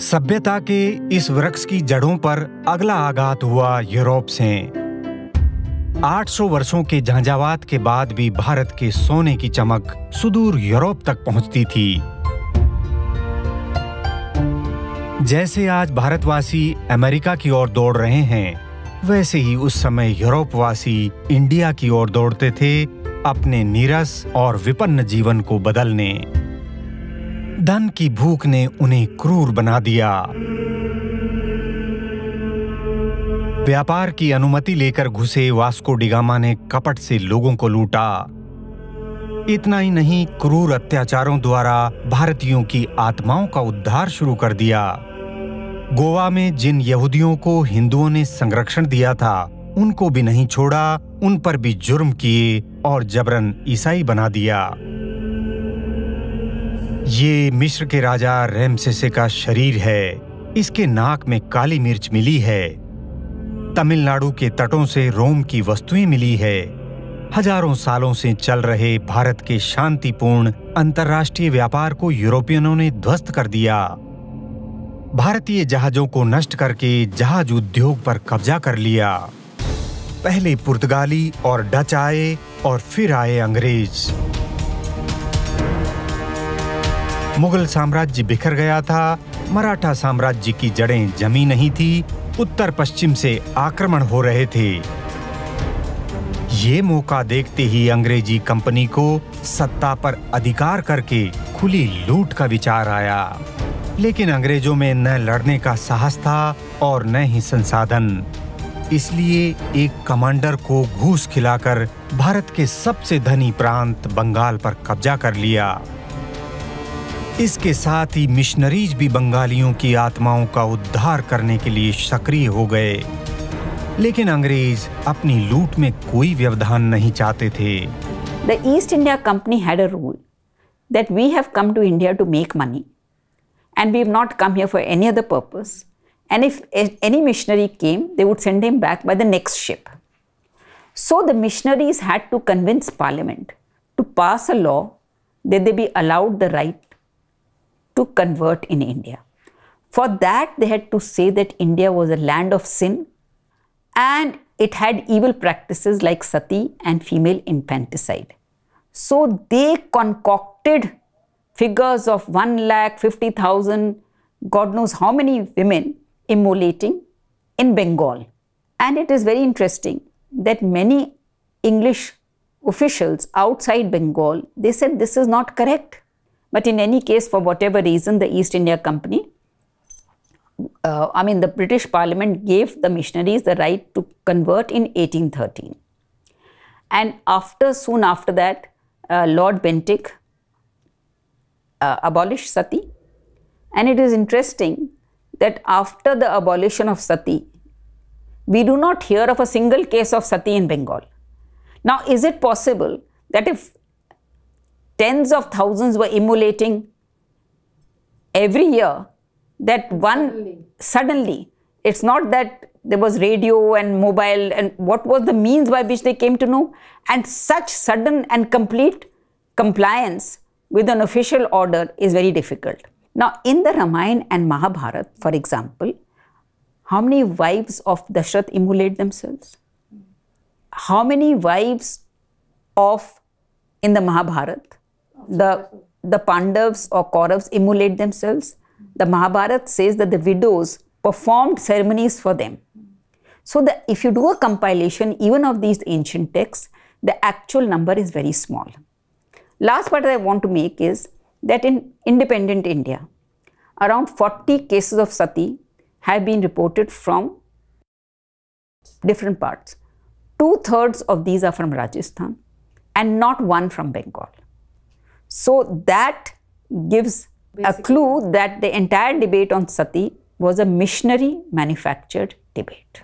सभ्यता के इस वृक्ष की जड़ों पर अगला आघात हुआ यूरोप से। 800 वर्षों के झंझावात के बाद भी भारत के सोने की चमक सुदूर यूरोप तक पहुंचती थी। जैसे आज भारतवासी अमेरिका की ओर दौड़ रहे हैं, वैसे ही उस समय यूरोपवासी इंडिया की ओर दौड़ते थे अपने नीरस और विपन्न जीवन को बदलने। धन की भूख ने उन्हें क्रूर बना दिया। व्यापार की अनुमति लेकर घुसे वास्को डी गामा ने कपट से लोगों को लूटा। इतना ही नहीं, क्रूर अत्याचारों द्वारा भारतीयों की आत्माओं का उद्धार शुरू कर दिया। गोवा में जिन यहूदियों को हिंदुओं ने संरक्षण दिया था, उनको भी नहीं छोड़ा, उन पर भी जुर्म किए और जबरन ईसाई बना दिया। ये मिस्र के राजा रैमसेस का शरीर है। इसके नाक में काली मिर्च मिली है। तमिलनाडु के तटों से रोम की वस्तुएं मिली है। हजारों सालों से चल रहे भारत के शांतिपूर्ण अंतर्राष्ट्रीय व्यापार को यूरोपियनों ने ध्वस्त कर दिया। भारतीय जहाजों को नष्ट करके जहाज उद्योग पर कब्जा कर लिया। पहले पुर्तगाली और डच आए और फिर आए अंग्रेज। मुगल साम्राज्य बिखर गया था। मराठा साम्राज्य की जड़ें जमी नहीं थी। उत्तर पश्चिम से आक्रमण हो रहे थे। ये मौका देखते ही अंग्रेजी कंपनी को सत्ता पर अधिकार करके खुली लूट का विचार आया। लेकिन अंग्रेजों में न लड़ने का साहस था और न ही संसाधन। इसलिए एक कमांडर को घूस खिलाकर भारत के सबसे धनी प्रांत बंगाल पर कब्जा कर लिया। इसके साथ ही मिशनरीज भी बंगालियों की आत्माओं का उद्धार करने के लिए सक्रिय हो गए। लेकिन अंग्रेज अपनी लूट में कोई व्यवधान नहीं चाहते थे। The East India Company had a rule that we have come to India to make money and we have not come here for any other purpose. And if any missionary came, they would send him back by the next ship. So the missionaries had to convince Parliament to pass a law that they be allowed the right to convert in India. For that, they had to say that India was a land of sin and it had evil practices like sati and female infanticide. So they concocted figures of 1,50,000, God knows how many women immolating in Bengal. And it is very interesting that many English officials outside Bengal, they said this is not correct. But in any case, for whatever reason, the East India Company, the British Parliament gave the missionaries the right to convert in 1813. And soon after that, Lord Bentinck abolished sati. And it is interesting that after the abolition of sati, we do not hear of a single case of sati in Bengal. Now, is it possible that if tens of thousands were immolating every year, that suddenly, it's not that there was radio and mobile, and what was the means by which they came to know? And such sudden and complete compliance with an official order is very difficult. Now, in the Ramayana and Mahabharata, for example, how many wives of Dashrath immolate themselves? How many wives in the Mahabharata, the Pandavas or Kauravas immolate themselves? The Mahabharata says that the widows performed ceremonies for them. So if you do a compilation even of these ancient texts, the actual number is very small. Last part I want to make is that in independent India, around 40 cases of sati have been reported from different parts. 2/3 of these are from Rajasthan and not one from Bengal. So that gives a clue that the entire debate on sati was a missionary manufactured debate.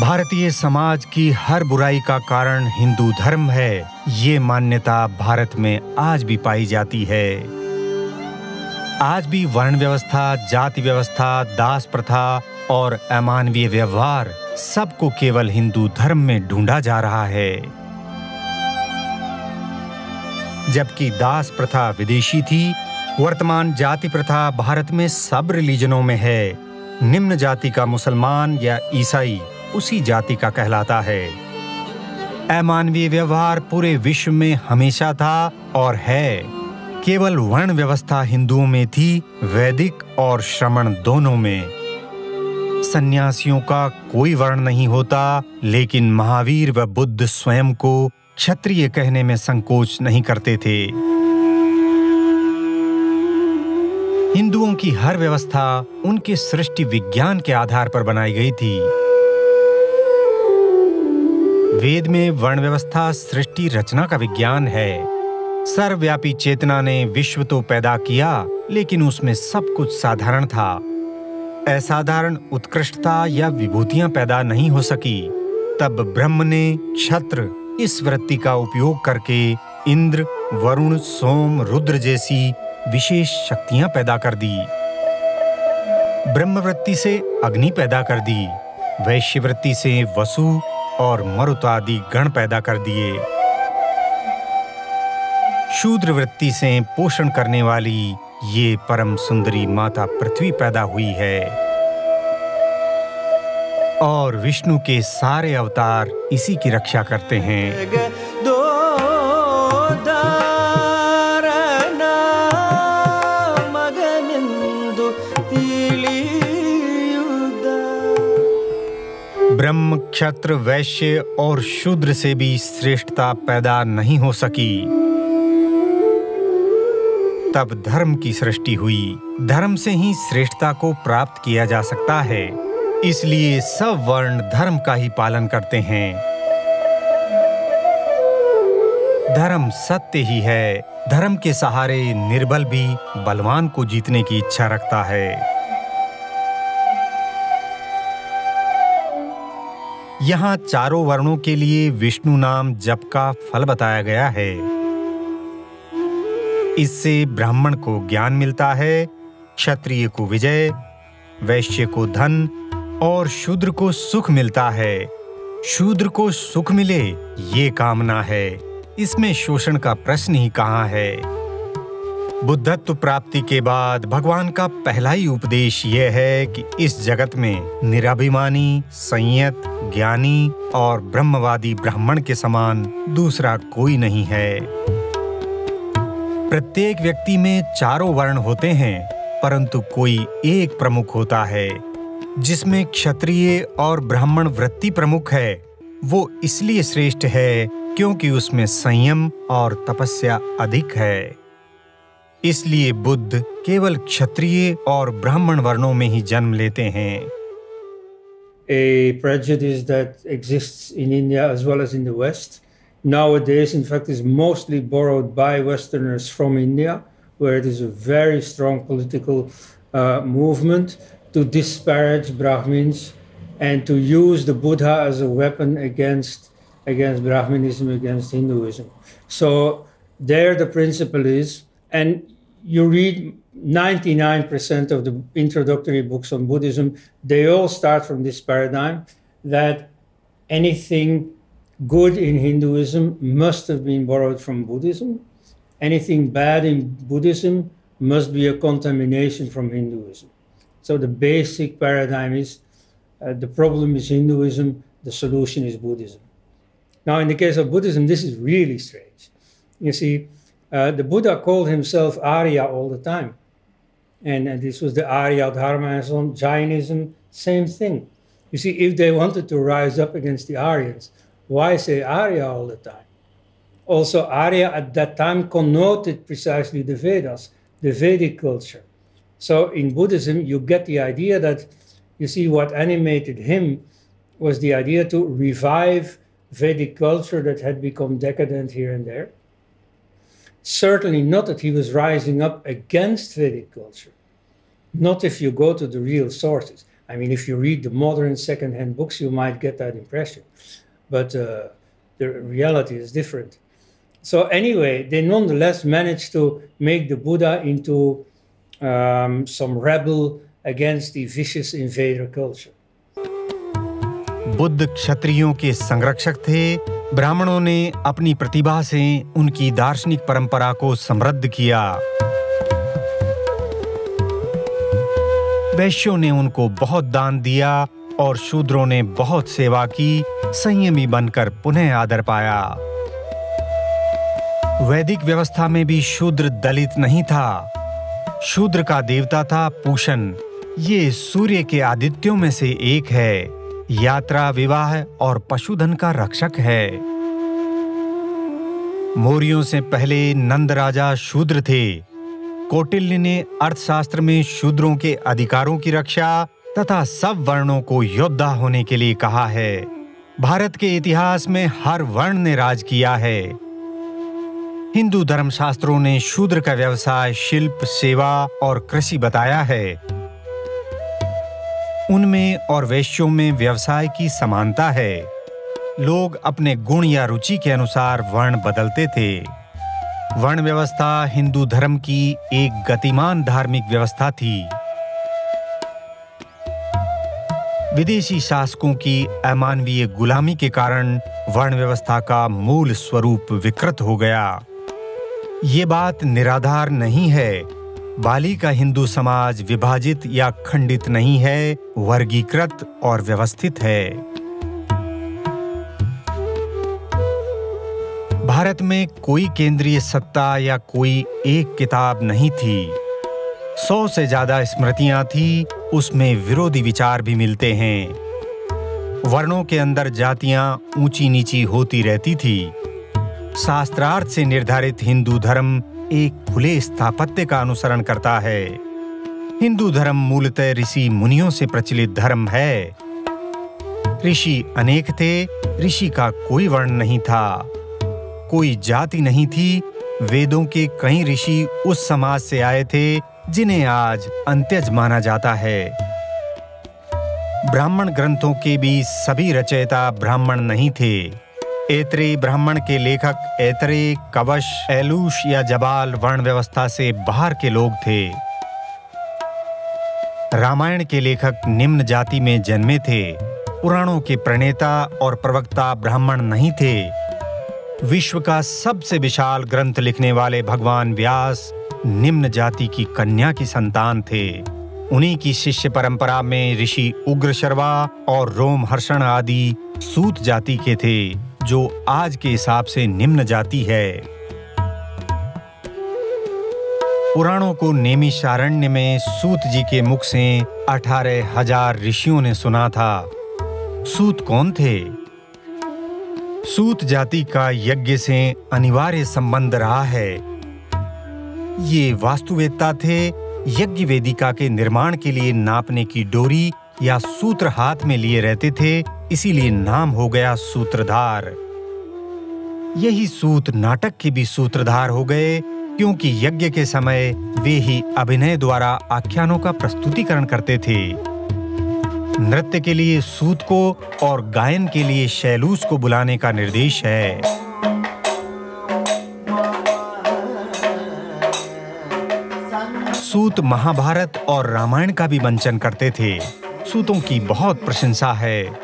Bharatiya Samaj की हर बुराई का कारण हिंदू धर्म है। ये मान्यता भारत में आज भी पाई जाती है। आज भी वर्ण व्यवस्था, जाति व्यवस्था, दास प्रथा और अमानवीय व्यवहार सबको केवल हिंदू धर्म में ढूंढा जा रहा है। जबकि दास प्रथा विदेशी थी वर्तमान जाति प्रथा भारत में सब रिलीजनों में है। निम्न जाति का मुसलमान या ईसाई उसी जाति का कहलाता है। अमानवीय व्यवहार पूरे विश्व में हमेशा था और है। केवल वर्ण व्यवस्था हिंदुओं में थी, वैदिक और श्रमण दोनों में। सन्यासियों का कोई वर्ण नहीं होता, लेकिन महावीर व बुद्ध स्वयं को क्षत्रिय कहने में संकोच नहीं करते थे। हिंदुओं की हर व्यवस्था उनके सृष्टि विज्ञान के आधार पर बनाई गई थी। वेद में वर्ण व्यवस्था सृष्टि रचना का विज्ञान है। सर्वव्यापी चेतना ने विश्व तो पैदा किया, लेकिन उसमें सब कुछ साधारण था। असाधारण उत्कृष्टता या विभूतियां पैदा नहीं हो सकी। तब ब्रह्म ने क्षत्र इस वृत्ति का उपयोग करके इंद्र, वरुण, सोम, रुद्र जैसी विशेष शक्तियां पैदा कर दी। ब्रह्म वृत्ति से अग्नि पैदा कर दी। वैश्य वृत्ति से वसु और मरुत आदि गण पैदा कर दिए। शूद्र वृत्ति से पोषण करने वाली ये परम सुंदरी माता पृथ्वी पैदा हुई है। और विष्णु के सारे अवतार इसी की रक्षा करते हैं। ब्रह्म, क्षत्र, वैश्य और शूद्र से भी श्रेष्ठता पैदा नहीं हो सकी। तब धर्म की सृष्टि हुई। धर्म से ही श्रेष्ठता को प्राप्त किया जा सकता है। इसलिए सब वर्ण धर्म का ही पालन करते हैं। धर्म सत्य ही है। धर्म के सहारे निर्बल भी बलवान को जीतने की इच्छा रखता है। यहाँ चारों वर्णों के लिए विष्णु नाम जप का फल बताया गया है। इससे ब्राह्मण को ज्ञान मिलता है, क्षत्रिय को विजय, वैश्य को धन और शूद्र को सुख मिलता है। शूद्र को सुख मिले ये कामना है। इसमें शोषण का प्रश्न ही कहाँ है। बुद्धत्व प्राप्ति के बाद भगवान का पहला ही उपदेश यह है कि इस जगत में निराभिमानी, संयत, ज्ञानी और ब्रह्मवादी ब्राह्मण के समान दूसरा कोई नहीं है। प्रत्येक व्यक्ति में चारों वर्ण होते हैं, परंतु कोई एक प्रमुख होता है, जिसमें क्षत्रिय और ब्राह्मण वृत्ति प्रमुख है। वो इसलिए श्रेष्ठ है क्योंकि उसमें संयम और तपस्या अधिक है। इसलिए बुद्ध केवल क्षत्रिय और ब्राह्मण वर्णों में ही जन्म लेते हैं। A prejudice that exists in India as well as in the West nowadays, in fact, is mostly borrowed by Westerners from India, where it is a very strong political movement to disparage Brahmins and to use the Buddha as a weapon against Brahmanism, against Hinduism. So there the principle is, and you read 99% of the introductory books on Buddhism, they all start from this paradigm that anything good in Hinduism must have been borrowed from Buddhism. Anything bad in Buddhism must be a contamination from Hinduism. So the basic paradigm is the problem is Hinduism, the solution is Buddhism. Now in the case of Buddhism, this is really strange. You see, the Buddha called himself Arya all the time. And this was the Arya Dharma and so on. Jainism, same thing. You see, if they wanted to rise up against the Aryans, why say Arya all the time? Also, Arya at that time connoted precisely the Vedas, the Vedic culture. So in Buddhism, you get the idea that, you see, what animated him was the idea to revive Vedic culture that had become decadent here and there. Certainly not that he was rising up against Vedic culture. Not if you go to the real sources. I mean, if you read the modern second-hand books, you might get that impression. But the reality is different. So anyway, they nonetheless managed to make the Buddha into some rebel against the vicious invader culture. Buddha क्षत्रियों के संरक्षक थे। ब्राह्मणों ने अपनी प्रतिभा से उनकी दार्शनिक परंपरा को समृद्ध किया। वैश्यों ने उनको बहुत दान दिया और शूद्रों ने बहुत सेवा की, संयमी बनकर पुनः आदर पाया। वैदिक व्यवस्था में भी शूद्र दलित नहीं था। शूद्र का देवता था पूषण। ये सूर्य के आदित्यों में से एक है। यात्रा, विवाह और पशुधन का रक्षक है। मौर्यों से पहले नंद राजा शूद्र थे। कौटिल्य ने अर्थशास्त्र में शूद्रों के अधिकारों की रक्षा तथा सब वर्णों को योद्धा होने के लिए कहा है। भारत के इतिहास में हर वर्ण ने राज किया है। हिंदू धर्मशास्त्रों ने शूद्र का व्यवसाय शिल्प, सेवा और कृषि बताया है। उनमें और वैश्यों में व्यवसाय की समानता है। लोग अपने गुण या रुचि के अनुसार वर्ण बदलते थे। वर्ण व्यवस्था हिंदू धर्म की एक गतिमान धार्मिक व्यवस्था थी। विदेशी शासकों की अमानवीय गुलामी के कारण वर्ण व्यवस्था का मूल स्वरूप विकृत हो गया। ये बात निराधार नहीं है। बाली का हिंदू समाज विभाजित या खंडित नहीं है, वर्गीकृत और व्यवस्थित है। भारत में कोई केंद्रीय सत्ता या कोई एक किताब नहीं थी। 100 से ज्यादा स्मृतियां थी, उसमें विरोधी विचार भी मिलते हैं। वर्णों के अंदर जातियां ऊंची नीची होती रहती थी। शास्त्रार्थ से निर्धारित हिंदू धर्म एक खुले स्थापत्य का अनुसरण करता है। हिंदू धर्म मूलतः ऋषि मुनियों से प्रचलित धर्म है। ऋषि अनेक थे, ऋषि का कोई वर्ण नहीं था, कोई जाति नहीं थी। वेदों के कई ऋषि उस समाज से आए थे जिन्हें आज अंत्यज माना जाता है। ब्राह्मण ग्रंथों के भी सभी रचयिता ब्राह्मण नहीं थे। ऐतरेय ब्राह्मण के लेखक ऐतरेय, कवश, ऐलूश या जबाल वर्ण व्यवस्था से बाहर के लोग थे। रामायण के लेखक निम्न जाति में जन्मे थे। पुराणों के प्रणेता और प्रवक्ता ब्राह्मण नहीं थे। विश्व का सबसे विशाल ग्रंथ लिखने वाले भगवान व्यास निम्न जाति की कन्या की संतान थे। उन्हीं की शिष्य परंपरा में ऋषि उग्रशर्वा और रोमहर्षण आदि सूत जाति के थे, जो आज के हिसाब से निम्न जाति है। पुराणों को नैमिषारण्य में सूत जी के मुख से 18,000 ऋषियों ने सुना था। सूत कौन थे? सूत जाति का यज्ञ से अनिवार्य संबंध रहा है। ये वास्तुवेत्ता थे। यज्ञ वेदिका के निर्माण के लिए नापने की डोरी या सूत्र हाथ में लिए रहते थे, इसीलिए नाम हो गया सूत्रधार। यही सूत नाटक के भी सूत्रधार हो गए, क्योंकि यज्ञ के समय वे ही अभिनय द्वारा आख्यानों का प्रस्तुतिकरण करते थे। नृत्य के लिए सूत को और गायन के लिए शैलूस को बुलाने का निर्देश है। सूत महाभारत और रामायण का भी मंचन करते थे। सूतों की बहुत प्रशंसा है।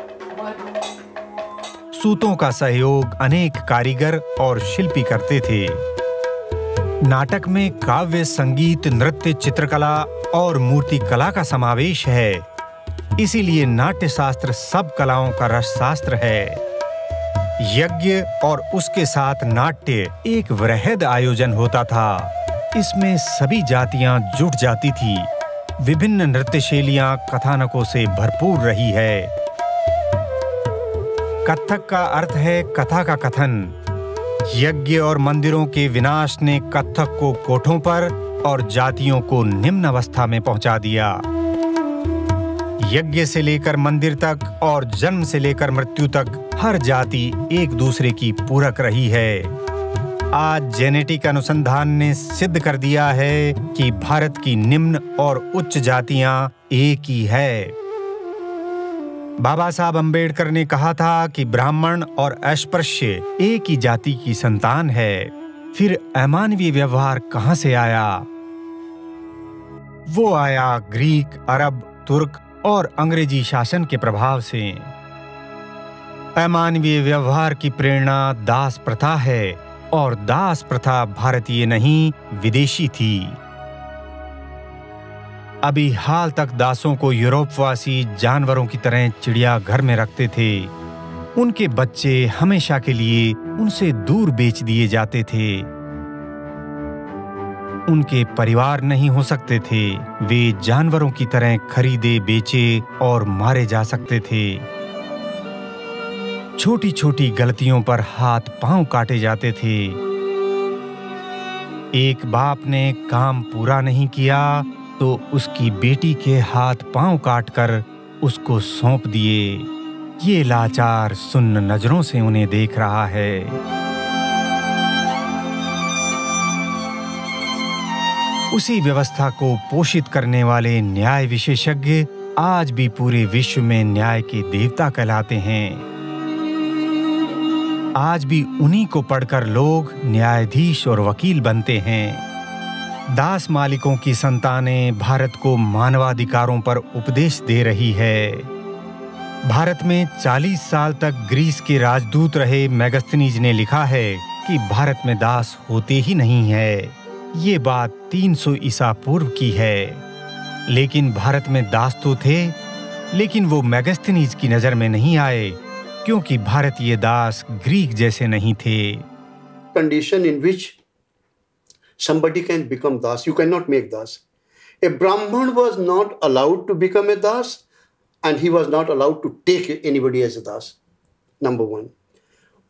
सूतों का सहयोग अनेक कारीगर और शिल्पी करते थे। नाटक में काव्य, संगीत, नृत्य, चित्रकला और मूर्ति कला का समावेश है। इसीलिए नाट्य शास्त्र सब कलाओं का रस शास्त्र है। यज्ञ और उसके साथ नाट्य एक वृहद आयोजन होता था। इसमें सभी जातियां जुट जाती थी। विभिन्न नृत्य शैलियां कथानकों से भरपूर रही है। कथक का अर्थ है कथा का कथन। यज्ञ और मंदिरों के विनाश ने कथक को कोठों पर और जातियों को निम्न अवस्था में पहुंचा दिया। यज्ञ से लेकर मंदिर तक और जन्म से लेकर मृत्यु तक हर जाति एक दूसरे की पूरक रही है। आज जेनेटिक अनुसंधान ने सिद्ध कर दिया है कि भारत की निम्न और उच्च जातियां एक ही है। बाबा साहब अंबेडकर ने कहा था कि ब्राह्मण और अस्पृश्य एक ही जाति की संतान है। फिर अमानवीय व्यवहार कहां से आया? वो आया ग्रीक, अरब, तुर्क और अंग्रेजी शासन के प्रभाव से। अमानवीय व्यवहार की प्रेरणा दास प्रथा है और दास प्रथा भारतीय नहीं, विदेशी थी। अभी हाल तक दासों को यूरोपवासी जानवरों की तरह चिड़ियाघर में रखते थे। उनके बच्चे हमेशा के लिए उनसे दूर बेच दिए जाते थे। उनके परिवार नहीं हो सकते थे। वे जानवरों की तरह खरीदे, बेचे और मारे जा सकते थे। छोटी छोटी गलतियों पर हाथ पांव काटे जाते थे। एक बाप ने काम पूरा नहीं किया तो उसकी बेटी के हाथ पांव काटकर उसको सौंप दिए। ये लाचार सुन्न नजरों से उन्हें देख रहा है। उसी व्यवस्था को पोषित करने वाले न्याय विशेषज्ञ आज भी पूरे विश्व में न्याय के देवता कहलाते हैं। आज भी उन्हीं को पढ़कर लोग न्यायाधीश और वकील बनते हैं। दास मालिकों की संतानें भारत को मानवाधिकारों पर उपदेश दे रही है। भारत में 40 साल तक ग्रीस के राजदूत रहे मेगास्थनीज ने लिखा है कि भारत में दास होते ही नहीं है। ये बात 300 ईसा पूर्व की है। लेकिन भारत में दास तो थे, लेकिन वो मेगास्थनीज की नजर में नहीं आए, क्योंकि भारतीय दास ग्रीक जैसे नहीं थे। Condition in which somebody can become das, you cannot make das. A Brahman was not allowed to become a das, and he was not allowed to take anybody as a das. Number one.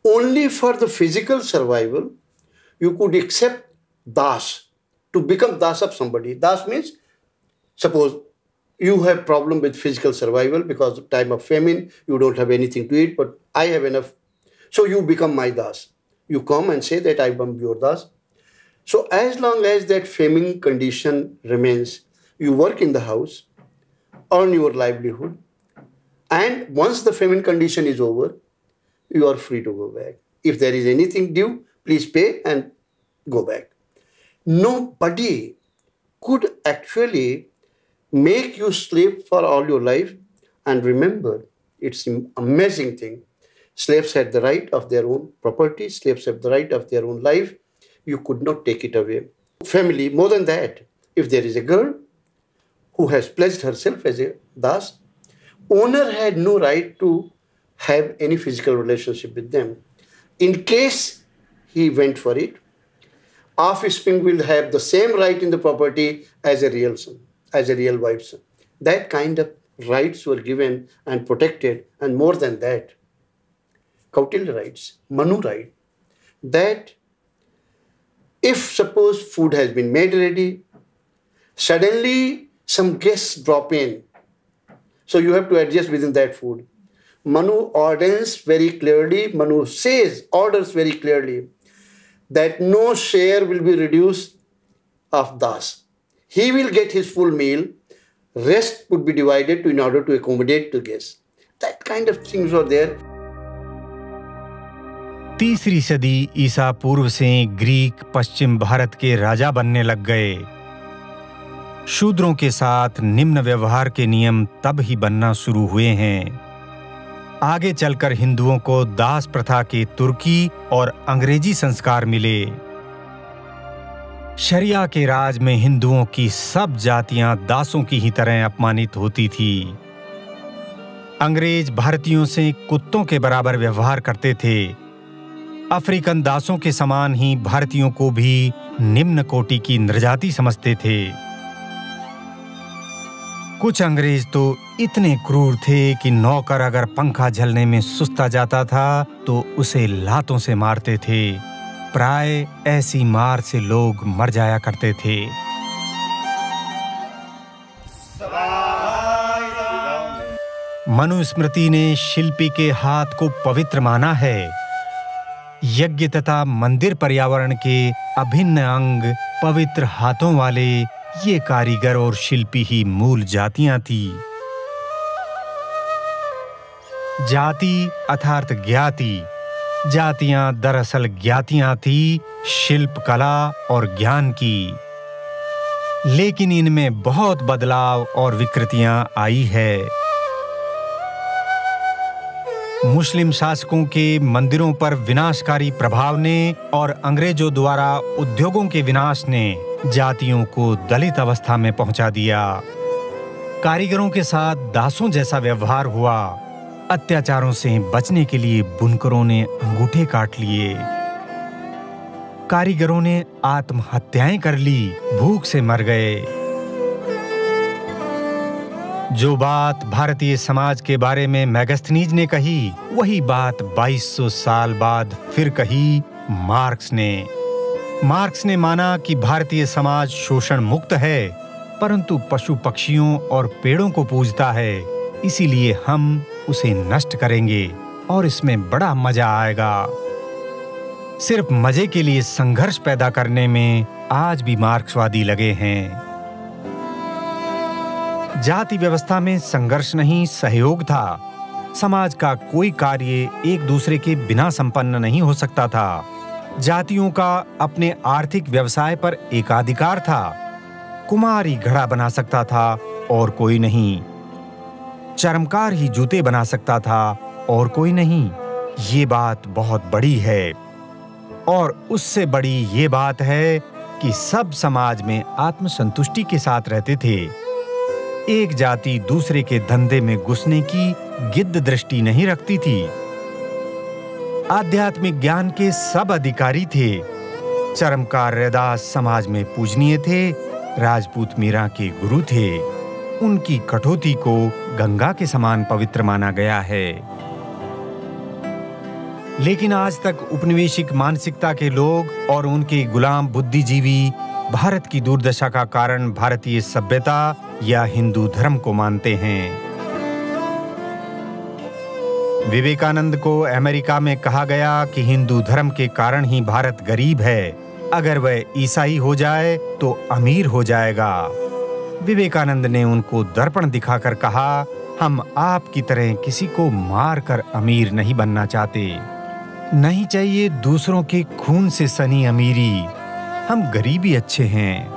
Only for the physical survival, you could accept das, to become das of somebody. Das means, suppose you have problem with physical survival because of time of famine, you don't have anything to eat, but I have enough. So you become my das. You come and say that I am your das. So as long as that famine condition remains, you work in the house, earn your livelihood, and once the famine condition is over, you are free to go back. If there is anything due, please pay and go back. Nobody could actually make you slave for all your life. And remember, it's an amazing thing. Slaves had the right of their own property. Slaves have the right of their own life. You could not take it away. Family, more than that, if there is a girl who has pledged herself as a das, owner had no right to have any physical relationship with them. In case he went for it, offspring will have the same right in the property as a real son, as a real wife's son. That kind of rights were given and protected, and more than that, Kautilya rights, Manu right, that if suppose food has been made ready, suddenly some guests drop in, so you have to adjust within that food. Manu orders very clearly, Manu says, orders very clearly, that no share will be reduced of das. He will get his full meal, rest would be divided in order to accommodate the guests. That kind of things were there. तीसरी सदी ईसा पूर्व से Greek पश्चिम भारत के राजा बनने लग गए। शूद्रों के साथ निम्न व्यवहार के नियम तब ही बनना शुरू हुए हैं। आगे चलकर हिंदुओं को दास प्रथा के तुर्की और अंग्रेजी संस्कार मिले। शरिया के राज में हिंदुओं की सब जातियां दासों की ही तरह अपमानित होती थी। अंग्रेज भारतीयों से कुत्तों के बराबर व्यवहार करते थे। अफ्रीकन दासों के समान ही भारतीयों को भी निम्न कोटि की नृजाति समझते थे। कुछ अंग्रेज तो इतने क्रूर थे कि नौकर अगर पंखा झलने में सुस्ता जाता था तो उसे लातों से मारते थे। प्राय ऐसी मार से लोग मर जाया करते थे। मनुस्मृति ने शिल्पी के हाथ को पवित्र माना है। यज्ञ तथा मंदिर पर्यावरण के अभिन्न अंग पवित्र हाथों वाले ये कारीगर और शिल्पी ही मूल जातियां थी। जाति अर्थात ज्ञाति, जातियां दरअसल ज्ञातियां थी शिल्प कला और ज्ञान की। लेकिन इनमें बहुत बदलाव और विकृतियां आई है। मुस्लिम शासकों के मंदिरों पर विनाशकारी प्रभाव ने और अंग्रेजों द्वारा उद्योगों के विनाश ने जातियों को दलित अवस्था में पहुंचा दिया। कारीगरों के साथ दासों जैसा व्यवहार हुआ। अत्याचारों से बचने के लिए बुनकरों ने अंगूठे काट लिए। कारीगरों ने आत्महत्याएं कर ली, भूख से मर गए। जो बात भारतीय समाज के बारे में मैगस्थनीज ने कही, वही बात 2200 साल बाद फिर कही मार्क्स ने। मार्क्स ने माना कि भारतीय समाज शोषण मुक्त है, परंतु पशु पक्षियों और पेड़ों को पूजता है, इसीलिए हम उसे नष्ट करेंगे और इसमें बड़ा मजा आएगा। सिर्फ मजे के लिए संघर्ष पैदा करने में आज भी मार्क्सवादी लगे हैं। जाति व्यवस्था में संघर्ष नहीं, सहयोग था। समाज का कोई कार्य एक दूसरे के बिना संपन्न नहीं हो सकता था। जातियों का अपने आर्थिक व्यवसाय पर एकाधिकार था। कुम्हार ही घड़ा बना सकता था और कोई नहीं। चर्मकार ही जूते बना सकता था और कोई नहीं। ये बात बहुत बड़ी है। और उससे बड़ी ये बात है कि सब समाज में आत्मसंतुष्टि के साथ रहते थे। एक जाति दूसरे के धंधे में घुसने की गिद्ध दृष्टि नहीं रखती थी। आध्यात्मिक ज्ञान के सब अधिकारी थे। चर्मकार रैदास समाज में पूजनीय थे। राजपूत मीरा के गुरु थे। उनकी कठौती को गंगा के समान पवित्र माना गया है। लेकिन आज तक उपनिवेशिक मानसिकता के लोग और उनके गुलाम बुद्धिजीवी भारत की दुर्दशा का कारण भारतीय सभ्यता या हिंदू धर्म को मानते हैं। विवेकानंद को अमेरिका में कहा गया कि हिंदू धर्म के कारण ही भारत गरीब है। अगर वह ईसाई हो जाए तो अमीर हो जाएगा। विवेकानंद ने उनको दर्पण दिखाकर कहा, हम आपकी तरह किसी को मारकर अमीर नहीं बनना चाहते। नहीं चाहिए दूसरों के खून से सनी अमीरी। हम गरीबी अच्छे हैं।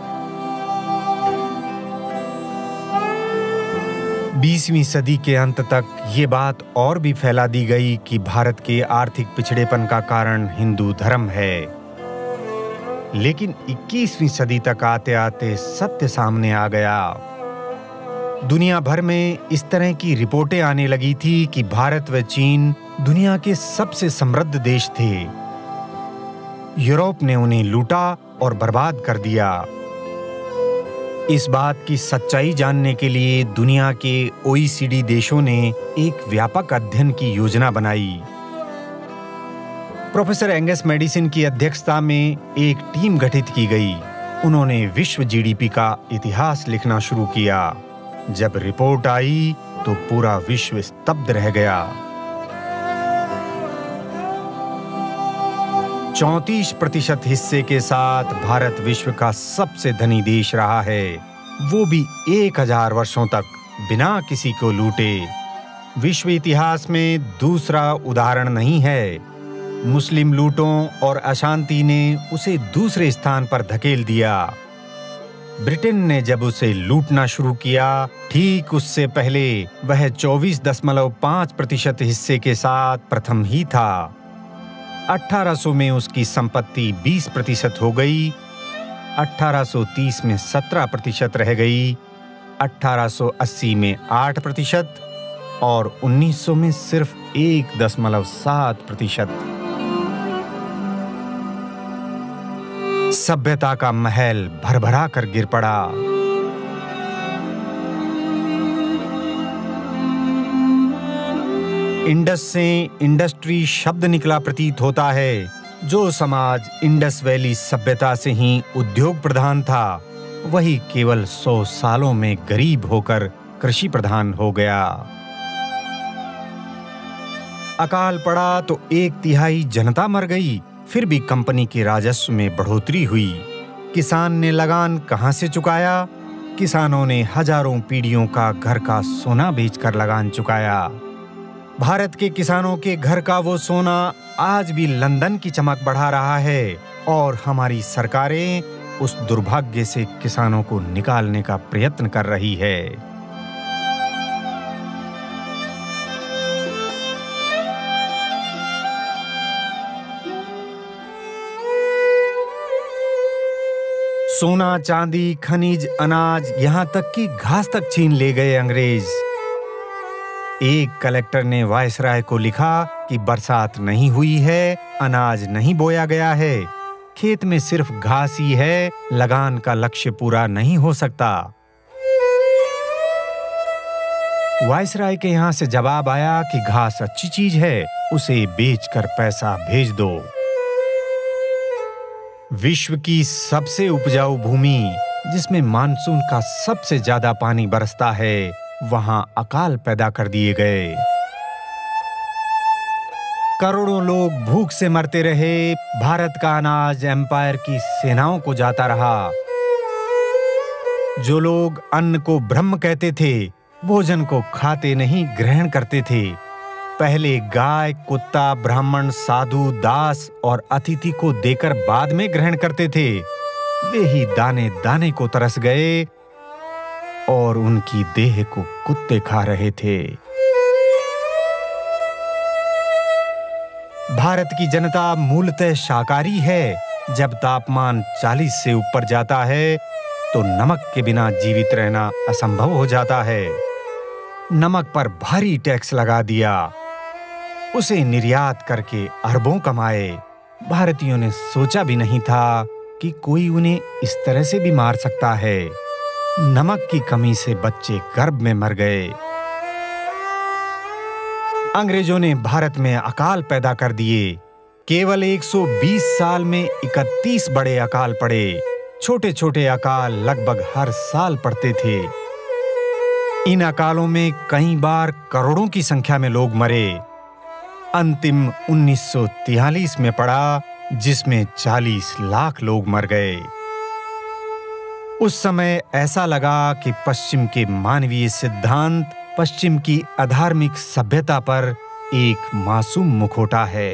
20वीं सदी के अंत तक ये बात और भी फैला दी गई कि भारत के आर्थिक पिछड़ेपन का कारण हिंदू धर्म है। लेकिन 21वीं सदी तक आते आते सत्य सामने आ गया। दुनिया भर में इस तरह की रिपोर्टें आने लगी थी कि भारत व चीन दुनिया के सबसे समृद्ध देश थे। यूरोप ने उन्हें लूटा और बर्बाद कर दिया। इस बात की सच्चाई जानने के लिए दुनिया के OECD देशों ने एक व्यापक अध्ययन की योजना बनाई। प्रोफेसर एंगस मेडिसन की अध्यक्षता में एक टीम गठित की गई। उन्होंने विश्व GDP का इतिहास लिखना शुरू किया। जब रिपोर्ट आई तो पूरा विश्व स्तब्ध रह गया। 34% हिस्से के साथ भारत विश्व का सबसे धनी देश रहा है, वो भी 1000 वर्षों तक बिना किसी को लूटे। विश्व इतिहास में दूसरा उदाहरण नहीं है। मुस्लिम लूटों और अशांति ने उसे दूसरे स्थान पर धकेल दिया। ब्रिटेन ने जब उसे लूटना शुरू किया, ठीक उससे पहले वह 24.5% हिस्से के साथ प्रथम ही था। 1800 में उसकी संपत्ति 20% हो गई, 1830 में 17% रह गई, 1880 में 8% और 1900 में सिर्फ 1.7%। सभ्यता का महल भरभरा कर गिर पड़ा। इंडस से इंडस्ट्री शब्द निकला प्रतीत होता है। जो समाज इंडस वैली सभ्यता से ही उद्योग प्रधान था, वही केवल 100 सालों में गरीब होकर कृषि प्रधान हो गया। अकाल पड़ा तो 1/3 जनता मर गई। फिर भी कंपनी के राजस्व में बढ़ोतरी हुई। किसान ने लगान कहां से चुकाया? किसानों ने हजारों पीढ़ियों का घर का सोना बेचकर लगान चुकाया। भारत के किसानों के घर का वो सोना आज भी लंदन की चमक बढ़ा रहा है और हमारी सरकारें उस दुर्भाग्य से किसानों को निकालने का प्रयत्न कर रही है। सोना, चांदी, खनिज, अनाज, यहाँ तक कि घास तक छीन ले गए अंग्रेज। एक कलेक्टर ने वायसराय को लिखा कि बरसात नहीं हुई है, अनाज नहीं बोया गया है, खेत में सिर्फ घास ही है, लगान का लक्ष्य पूरा नहीं हो सकता। वायसराय के यहाँ से जवाब आया कि घास अच्छी चीज है, उसे बेचकर पैसा भेज दो। विश्व की सबसे उपजाऊ भूमि, जिसमें मानसून का सबसे ज्यादा पानी बरसता है, वहां अकाल पैदा कर दिए गए। करोड़ों लोग भूख से मरते रहे। भारत का अनाज एम्पायर की सेनाओं को जाता रहा। जो लोग अन्न को ब्रह्म कहते थे, भोजन को खाते नहीं ग्रहण करते थे। पहले गाय, कुत्ता, ब्राह्मण, साधु, दास और अतिथि को देकर बाद में ग्रहण करते थे, वे ही दाने दाने को तरस गए और उनकी देह को कुत्ते खा रहे थे। भारत की जनता मूलतः शाकाहारी है। जब तापमान 40 से ऊपर जाता है तो नमक के बिना जीवित रहना असंभव हो जाता है। नमक पर भारी टैक्स लगा दिया, उसे निर्यात करके अरबों कमाए। भारतीयों ने सोचा भी नहीं था कि कोई उन्हें इस तरह से भी मार सकता है। नमक की कमी से बच्चे गर्भ में मर गए। अंग्रेजों ने भारत में अकाल पैदा कर दिए। केवल 120 साल में 31 बड़े अकाल पड़े। छोटे छोटे अकाल लगभग हर साल पड़ते थे। इन अकालों में कई बार करोड़ों की संख्या में लोग मरे। अंतिम 1943 में पड़ा, जिसमें 40 लाख लोग मर गए। उस समय ऐसा लगा कि पश्चिम के मानवीय सिद्धांत पश्चिम की अधार्मिक सभ्यता पर एक मासूम मुखौटा है।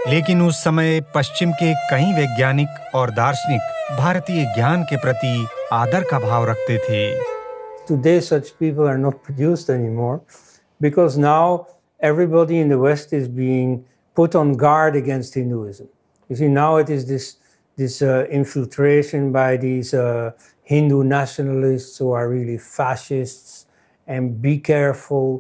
लेकिन उस समय पश्चिम के कई वैज्ञानिक और दार्शनिक भारतीय ज्ञान के प्रति आदर का भाव रखते थे। Today such people are not produced anymore because now everybody in the West is being put on guard against Hinduism. You see, now it is this infiltration by these Hindu nationalists who are really fascists, and be careful.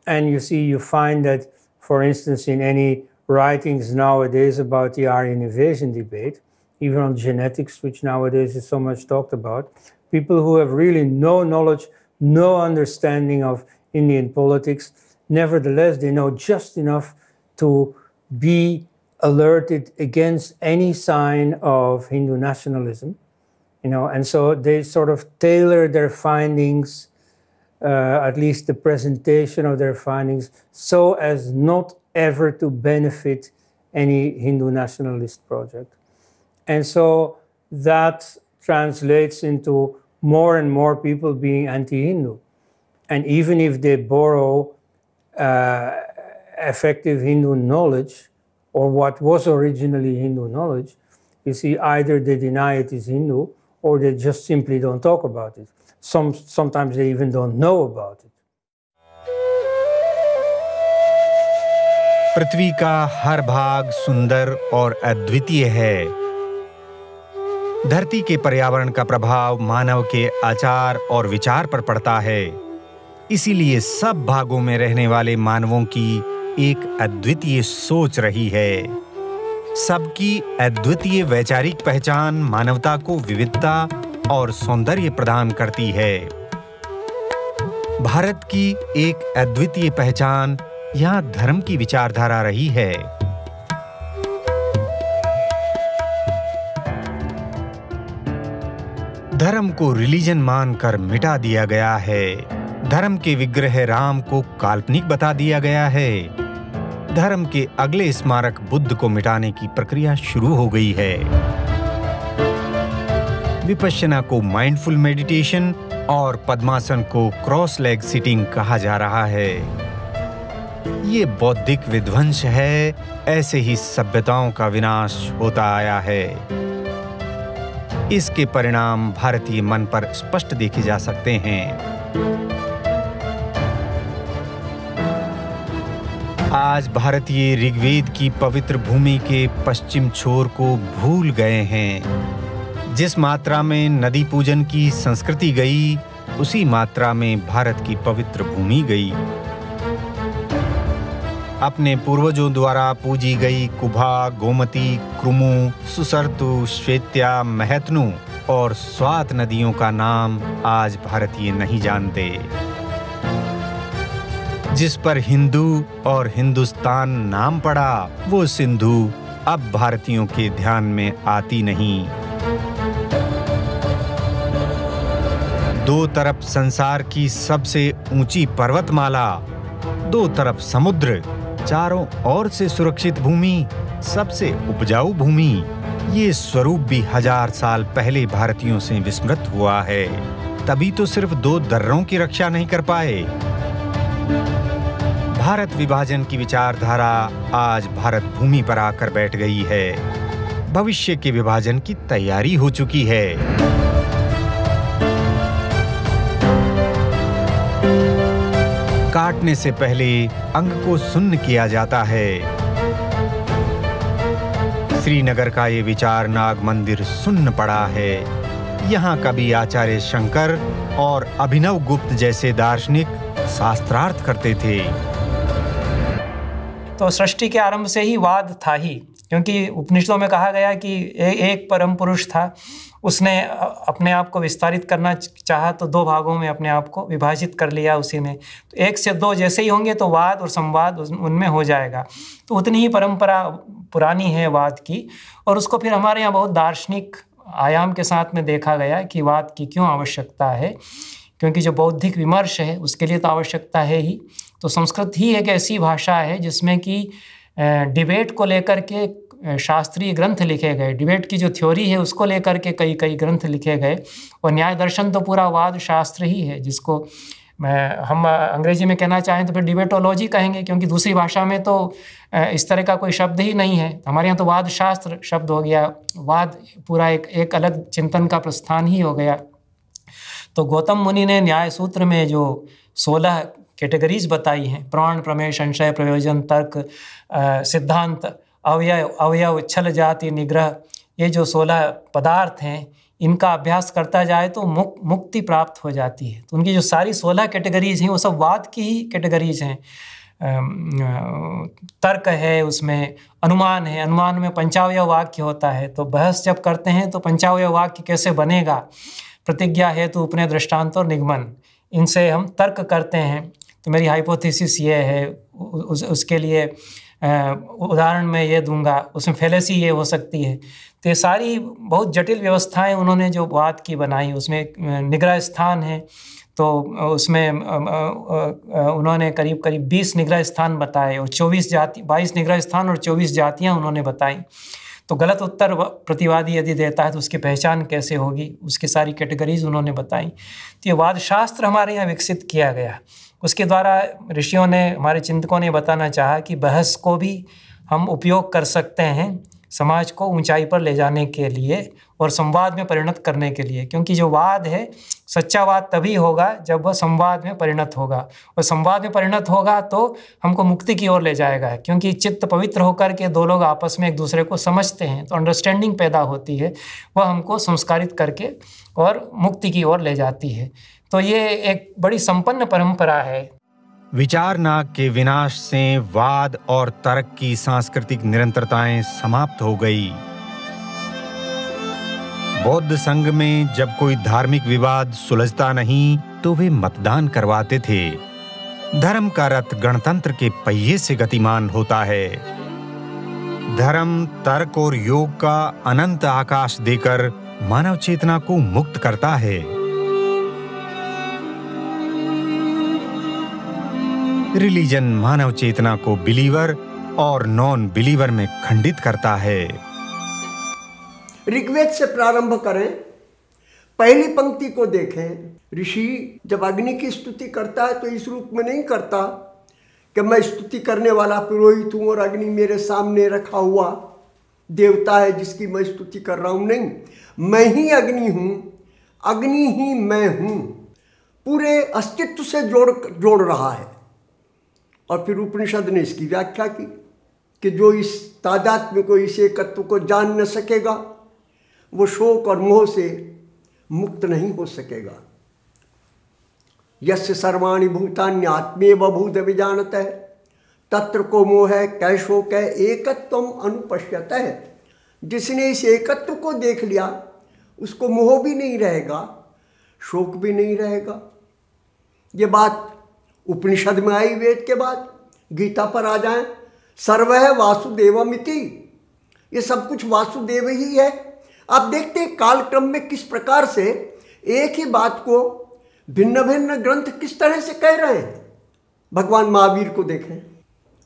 And you see, you find that, for instance, in any writings nowadays about the Aryan invasion debate, even on genetics, which nowadays is so much talked about, people who have really no knowledge, no understanding of Indian politics, nevertheless, they know just enough to be alerted against any sign of Hindu nationalism, and so they sort of tailor their findings, at least the presentation of their findings, so as not ever to benefit any Hindu nationalist project. And so that translates into more and more people being anti-Hindu. And even if they borrow effective Hindu knowledge, or what was originally Hindu knowledge, you see, either they deny it is Hindu, or they just simply don't talk about it. Sometimes they even don't know about it. पृथ्वी का हर भाग सुंदर और अद्वितीय है। धरती के पर्यावरण का प्रभाव मानव के आचार और विचार पर पड़ता है। इसीलिए सब भागों में रहने वाले मानवों की एक अद्वितीय सोच रही है। सबकी अद्वितीय वैचारिक पहचान मानवता को विविधता और सौंदर्य प्रदान करती है। भारत की एक अद्वितीय पहचान यहाँ धर्म की विचारधारा रही है। धर्म को रिलीजन मानकर मिटा दिया गया है। धर्म के विग्रह राम को काल्पनिक बता दिया गया है। धर्म के अगले स्मारक बुद्ध को मिटाने की प्रक्रिया शुरू हो गई है। विपश्यना को माइंडफुल मेडिटेशन और पद्मासन को क्रॉस लेग सिटिंग कहा जा रहा है। ये बौद्धिक विध्वंस है। ऐसे ही सभ्यताओं का विनाश होता आया है। इसके परिणाम भारतीय मन पर स्पष्ट देखे जा सकते हैं। आज भारतीय ऋग्वेद की पवित्र भूमि के पश्चिम छोर को भूल गए हैं। जिस मात्रा में नदी पूजन की संस्कृति गई, उसी मात्रा में भारत की पवित्र भूमि गई। अपने पूर्वजों द्वारा पूजी गई कुभा, गोमती, क्रुमु, सुसर्तु, श्वेत्या, महतनु और स्वात नदियों का नाम आज भारतीय नहीं जानते। जिस पर हिंदू और हिंदुस्तान नाम पड़ा, वो सिंधु अब भारतीयों के ध्यान में आती नहीं। दो तरफ संसार की सबसे ऊंची पर्वतमाला, दो तरफ समुद्र, चारों ओर से सुरक्षित भूमि, सबसे उपजाऊ भूमि, ये स्वरूप भी 1000 साल पहले भारतीयों से विस्मृत हुआ है। तभी तो सिर्फ 2 दर्रों की रक्षा नहीं कर पाए। भारत विभाजन की विचारधारा आज भारत भूमि पर आकर बैठ गई है। भविष्य के विभाजन की तैयारी हो चुकी है। काटने से पहले अंग को सुन्न किया जाता है। श्रीनगर का ये विचार नाग मंदिर सुन्न पड़ा है। यहाँ कभी आचार्य शंकर और अभिनव गुप्त जैसे दार्शनिक शास्त्रार्थ करते थे। तो सृष्टि के आरंभ से ही वाद था ही, क्योंकि उपनिषदों में कहा गया कि एक परम पुरुष था, उसने अपने आप को विस्तारित करना चाहा तो 2 भागों में अपने आप को विभाजित कर लिया उसी ने। तो 1 से 2 जैसे ही होंगे तो वाद और संवाद उनमें हो जाएगा। तो उतनी ही परंपरा पुरानी है वाद की, और उसको फिर हमारे यहाँ बहुत दार्शनिक आयाम के साथ में देखा गया कि वाद की क्यों आवश्यकता है, क्योंकि जो बौद्धिक विमर्श है उसके लिए तो आवश्यकता है ही। तो संस्कृत ही एक ऐसी भाषा है जिसमें कि डिबेट को लेकर के शास्त्रीय ग्रंथ लिखे गए, डिबेट की जो थ्योरी है उसको लेकर के कई ग्रंथ लिखे गए, और न्याय दर्शन तो पूरा वाद शास्त्र ही है, जिसको हम अंग्रेजी में कहना चाहें तो फिर डिबेटोलॉजी कहेंगे, क्योंकि दूसरी भाषा में तो इस तरह का कोई शब्द ही नहीं है। हमारे यहाँ तो वाद शास्त्र शब्द हो गया, वाद पूरा एक अलग चिंतन का प्रस्थान ही हो गया। तो गौतम मुनि ने न्याय सूत्र में जो 16 कैटेगरीज बताई हैं, प्राण, प्रमेय, संशय, प्रयोजन, तर्क, सिद्धांत, अवयव, छल, जाति, निग्रह, ये जो 16 पदार्थ हैं, इनका अभ्यास करता जाए तो मुक्ति प्राप्त हो जाती है। तो उनकी जो सारी 16 कैटेगरीज हैं वो सब वाद की ही कैटेगरीज हैं। तर्क है, उसमें अनुमान है, अनुमान में पंचावयव वाक्य होता है। तो बहस जब करते हैं तो पंचावयव वाक्य कैसे बनेगा, प्रतिज्ञा हेतु, उपनय, दृष्टांत और निगमन, इनसे हम तर्क करते हैं। तो मेरी हाइपोथेसिस ये है, उसके लिए उदाहरण मैं ये दूंगा, उसमें फैलेसी ये हो सकती है। तो ये सारी बहुत जटिल व्यवस्थाएं उन्होंने जो वाद की बनाई, उसमें निग्रह स्थान है, तो उसमें उन्होंने करीब 20 निग्रह स्थान बताए, और 22 निग्रह स्थान और 24 जातियाँ उन्होंने बताई। तो गलत उत्तर प्रतिवादी यदि देता है तो उसकी पहचान कैसे होगी, उसकी सारी कैटेगरीज उन्होंने बताई। तो ये वाद शास्त्र हमारे यहाँ विकसित किया गया। उसके द्वारा ऋषियों ने, हमारे चिंतकों ने बताना चाहा कि बहस को भी हम उपयोग कर सकते हैं समाज को ऊंचाई पर ले जाने के लिए और संवाद में परिणत करने के लिए, क्योंकि जो वाद है, सच्चा वाद तभी होगा जब वह संवाद में परिणत होगा, और संवाद में परिणत होगा तो हमको मुक्ति की ओर ले जाएगा, क्योंकि चित्त पवित्र होकर के 2 लोग आपस में एक दूसरे को समझते हैं तो अंडरस्टैंडिंग पैदा होती है, वह हमको संस्कारित करके और मुक्ति की ओर ले जाती है। तो ये एक बड़ी संपन्न परंपरा है। विचार नाग के विनाश से वाद और तर्क की सांस्कृतिक निरंतरताएं समाप्त हो गई। बौद्ध संघ में जब कोई धार्मिक विवाद सुलझता नहीं तो वे मतदान करवाते थे। धर्म का रथ गणतंत्र के पहिए से गतिमान होता है। धर्म, तर्क और योग का अनंत आकाश देकर मानव चेतना को मुक्त करता है। रिलीजन मानव चेतना को बिलीवर और नॉन बिलीवर में खंडित करता है। ऋग्वेद से प्रारंभ करें, पहली पंक्ति को देखें। ऋषि जब अग्नि की स्तुति करता है तो इस रूप में नहीं करता कि मैं स्तुति करने वाला पुरोहित हूँ और अग्नि मेरे सामने रखा हुआ देवता है जिसकी मैं स्तुति कर रहा हूँ। नहीं, मैं ही अग्नि हूँ, अग्नि ही मैं हूँ, पूरे अस्तित्व से जोड़ रहा है। और फिर उपनिषद ने इसकी व्याख्या की कि जो इस तादात्म्य को, इस एकत्व को जान न सकेगा वो शोक और मोह से मुक्त नहीं हो सकेगा। यस्य सर्वाणि भूतान्य आत्मेव भूत विजानत है तत्र को मोह है कै शोक है एकत्वम अनुपश्यत है। जिसने इस एकत्व को देख लिया उसको मोह भी नहीं रहेगा, शोक भी नहीं रहेगा। ये बात उपनिषद में आई, वेद के बाद गीता पर आ जाएं, सर्वः वासुदेवमिति, ये सब कुछ वासुदेव ही है। आप देखते हैं कालक्रम में किस प्रकार से एक ही बात को भिन्न भिन्न ग्रंथ किस तरह से कह रहे हैं। भगवान महावीर को देखें,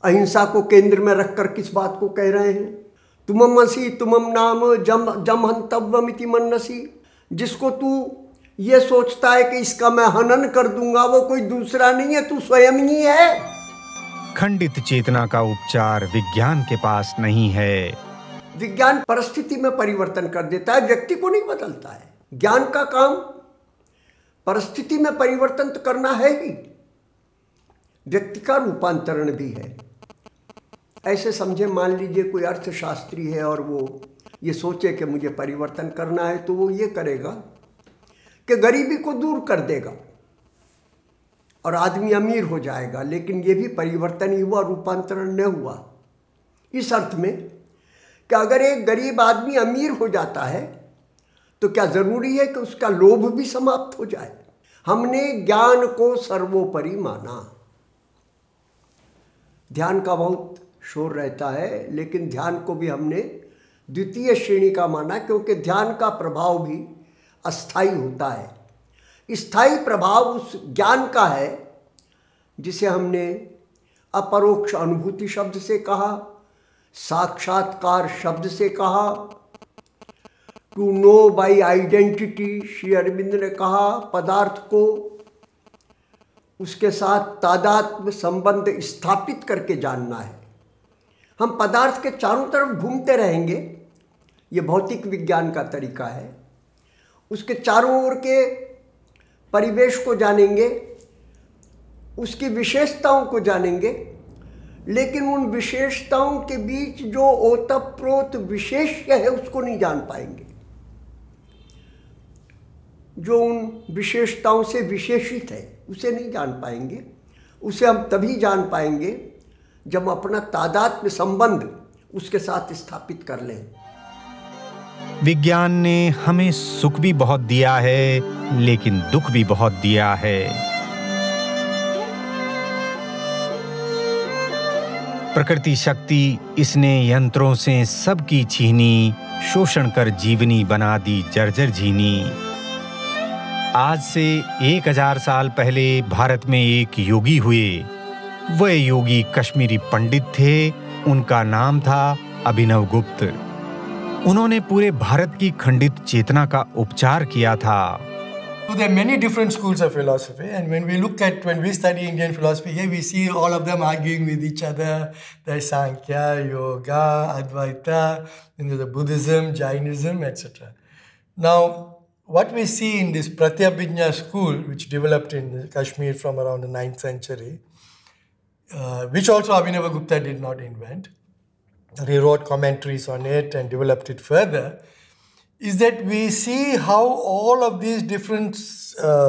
अहिंसा को केंद्र में रखकर किस बात को कह रहे हैं। तुममसि तुमम नाम जम हंतव्यमिति मन्नसि, जिसको तू ये सोचता है कि इसका मैं हनन कर दूंगा वो कोई दूसरा नहीं है, तू स्वयं ही है। खंडित चेतना का उपचार विज्ञान के पास नहीं है। विज्ञान परिस्थिति में परिवर्तन कर देता है, व्यक्ति को नहीं बदलता है। ज्ञान का काम परिस्थिति में परिवर्तन तो करना है ही, व्यक्ति का रूपांतरण भी है। ऐसे समझे, मान लीजिए कोई अर्थशास्त्री है और वो ये सोचे कि मुझे परिवर्तन करना है, तो वो ये करेगा कि गरीबी को दूर कर देगा और आदमी अमीर हो जाएगा। लेकिन ये भी परिवर्तन ही हुआ, रूपांतरण न हुआ। इस अर्थ में कि अगर एक गरीब आदमी अमीर हो जाता है तो क्या ज़रूरी है कि उसका लोभ भी समाप्त हो जाए। हमने ज्ञान को सर्वोपरि माना। ध्यान का बहुत शोर रहता है, लेकिन ध्यान को भी हमने द्वितीय श्रेणी का माना, क्योंकि ध्यान का प्रभाव भी अस्थाई होता है। स्थायी प्रभाव उस ज्ञान का है जिसे हमने अपरोक्ष अनुभूति शब्द से कहा, साक्षात्कार शब्द से कहा, to know by identity Shri Arvind ने कहा। पदार्थ को उसके साथ तादात्म्य संबंध स्थापित करके जानना है। हम पदार्थ के चारों तरफ घूमते रहेंगे, ये भौतिक विज्ञान का तरीका है। उसके चारों ओर के परिवेश को जानेंगे, उसकी विशेषताओं को जानेंगे, लेकिन उन विशेषताओं के बीच जो ओतप्रोत विशेष्य है उसको नहीं जान पाएंगे। जो उन विशेषताओं से विशेषित है उसे नहीं जान पाएंगे। उसे हम तभी जान पाएंगे जब अपना तादात्म्य संबंध उसके साथ स्थापित कर लें। विज्ञान ने हमें सुख भी बहुत दिया है, लेकिन दुख भी बहुत दिया है। प्रकृति शक्ति इसने यंत्रों से सबकी छीनी, शोषण कर जीवनी बना दी जर्जर झीनी। आज से 1000 साल पहले भारत में एक योगी हुए। वह योगी कश्मीरी पंडित थे। उनका नाम था अभिनव गुप्त। उन्होंने पूरे भारत की खंडित चेतना का उपचार किया था। So there are many different schools of philosophy, and when we study Indian philosophy here, we see all of them arguing with each other. There's Sankhya, Yoga, Advaita, then there's Buddhism, Jainism, etc. Now, what we see in this Pratyabhijna school, which developed in Kashmir from around the 9th century, which also Abhinavagupta did not invent, he wrote commentaries on it and developed it further, is that we see how all of these different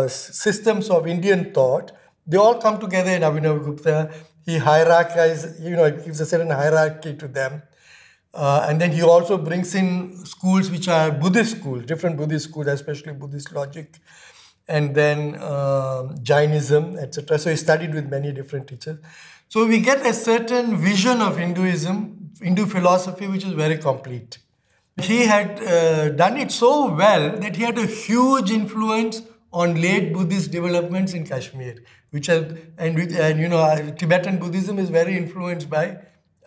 systems of Indian thought, they all come together in Abhinavagupta. He hierarchizes, gives a certain hierarchy to them. And then he also brings in schools which are Buddhist schools, different Buddhist schools, especially Buddhist logic, and then Jainism, etc. So he studied with many different teachers. So we get a certain vision of Hinduism, Hindu philosophy, which is very complete. He had done it so well that he had a huge influence on late Buddhist developments in Kashmir, Tibetan Buddhism is very influenced by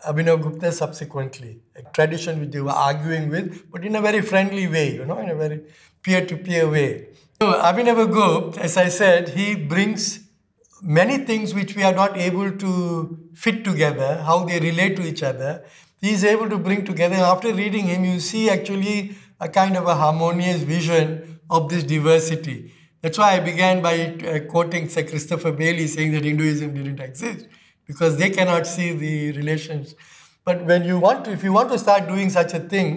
Abhinavagupta subsequently, a tradition which they were arguing with, but in a very friendly way, in a very peer-to-peer way. So Abhinavagupta, as I said, he brings many things which we are not able to fit together, how they relate to each other. He is able to bring together. After reading him, you see actually a kind of a harmonious vision of this diversity. That's why I began by quoting Sir Christopher Bailey saying that Hinduism didn't exist. because they cannot see the relations. But when you want to, if you want to start doing such a thing,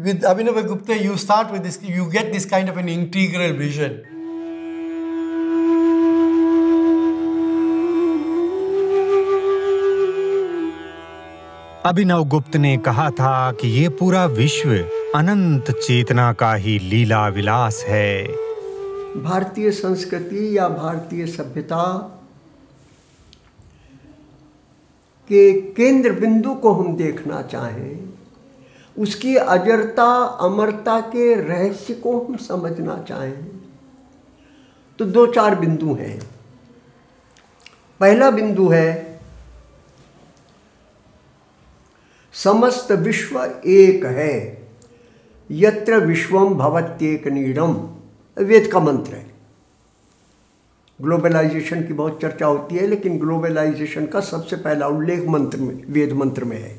with Abhinavagupta, you start with this, you get this kind of an integral vision. अभिनव गुप्त ने कहा था कि ये पूरा विश्व अनंत चेतना का ही लीला विलास है। भारतीय संस्कृति या भारतीय सभ्यता के केंद्र बिंदु को हम देखना चाहें, उसकी अजरता अमरता के रहस्य को हम समझना चाहें, तो 2-4 बिंदु हैं। पहला बिंदु है समस्त विश्व एक है, यत्र विश्वम भवत्येक नीडम, वेद का मंत्र है। ग्लोबलाइजेशन की बहुत चर्चा होती है, लेकिन ग्लोबलाइजेशन का सबसे पहला उल्लेख मंत्र में, वेद मंत्र में है।